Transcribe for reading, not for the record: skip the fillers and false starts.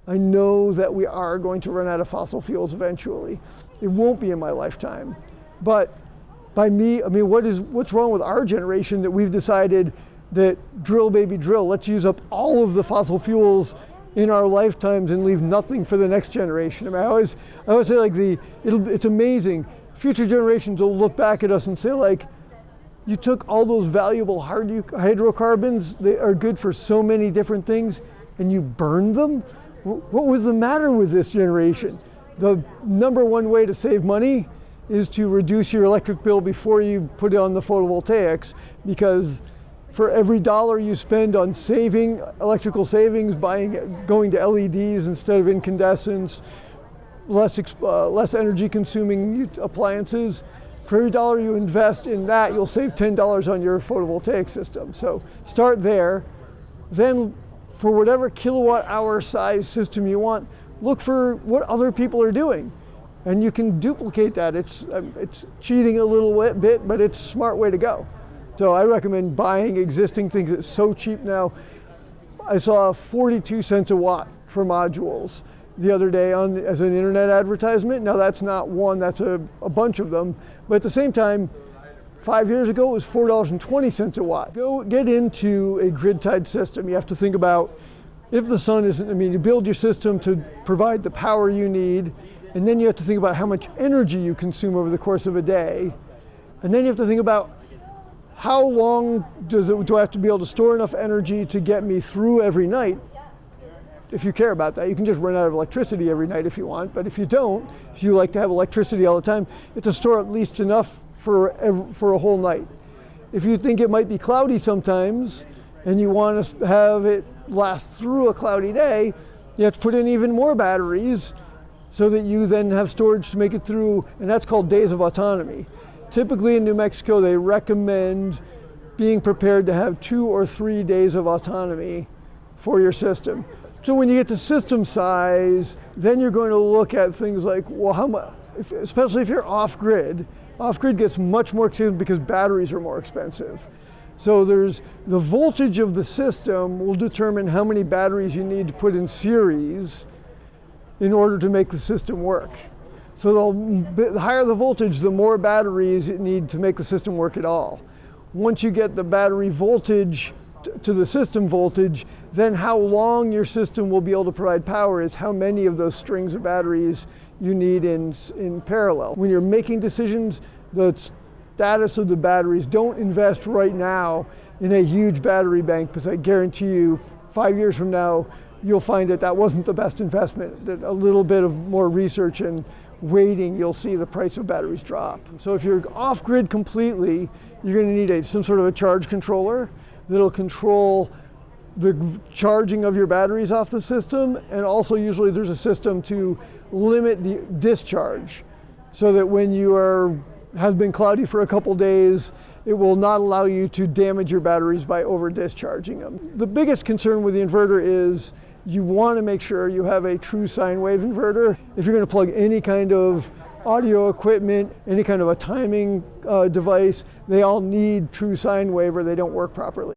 I know that we are going to run out of fossil fuels eventually. It won't be in my lifetime. But by me, I mean, what's wrong with our generation that we've decided that drill, baby, drill, let's use up all of the fossil fuels in our lifetimes and leave nothing for the next generation. I mean, I always say like it's amazing. Future generations will look back at us and say like, you took all those valuable hydrocarbons that are good for so many different things and you burned them? What was the matter with this generation? The number one way to save money is to reduce your electric bill before you put it on the photovoltaics, because for every dollar you spend on saving, electrical savings, going to LEDs instead of incandescents, less energy consuming appliances, for every dollar you invest in that, you'll save $10 on your photovoltaic system. So start there. Then for whatever kilowatt hour size system you want, look for what other people are doing. And you can duplicate that. It's cheating a little bit, but it's a smart way to go. So I recommend buying existing things. It's so cheap now. I saw 42 cents a watt for modules the other day as an internet advertisement. Now that's not one, that's a bunch of them. But at the same time, 5 years ago, it was $4.20 a watt. Go get into a grid-tied system. You have to think about if the sun isn't, you build your system to provide the power you need, and then you have to think about how much energy you consume over the course of a day. And then you have to think about how long do I have to be able to store enough energy to get me through every night? If you care about that, you can just run out of electricity every night if you want, but if you don't, if you like to have electricity all the time, you have to store at least enough for a whole night. If you think it might be cloudy sometimes and you want to have it last through a cloudy day, you have to put in even more batteries so that you then have storage to make it through, and that's called days of autonomy. Typically in New Mexico, they recommend being prepared to have 2 or 3 days of autonomy for your system. So when you get to system size, then you're going to look at things like, well, how much, especially if you're off-grid. Off-grid gets much more expensive because batteries are more expensive. So there's the voltage of the system will determine how many batteries you need to put in series in order to make the system work. So the higher the voltage, the more batteries you need to make the system work at all. Once you get the battery voltage to the system voltage, then how long your system will be able to provide power is how many of those strings of batteries you need in parallel. When you're making decisions, the status of the batteries, don't invest right now in a huge battery bank, because I guarantee you 5 years from now, you'll find that that wasn't the best investment. That a little bit of more research and waiting, you'll see the price of batteries drop. So if you're off-grid completely, you're going to need some sort of a charge controller that'll control the charging of your batteries off the system, and also usually there's a system to limit the discharge so that when has been cloudy for a couple days, it will not allow you to damage your batteries by over discharging them. The biggest concern with the inverter is you want to make sure you have a true sine wave inverter. If you're going to plug any kind of audio equipment, any kind of a timing device, they all need true sine wave or they don't work properly.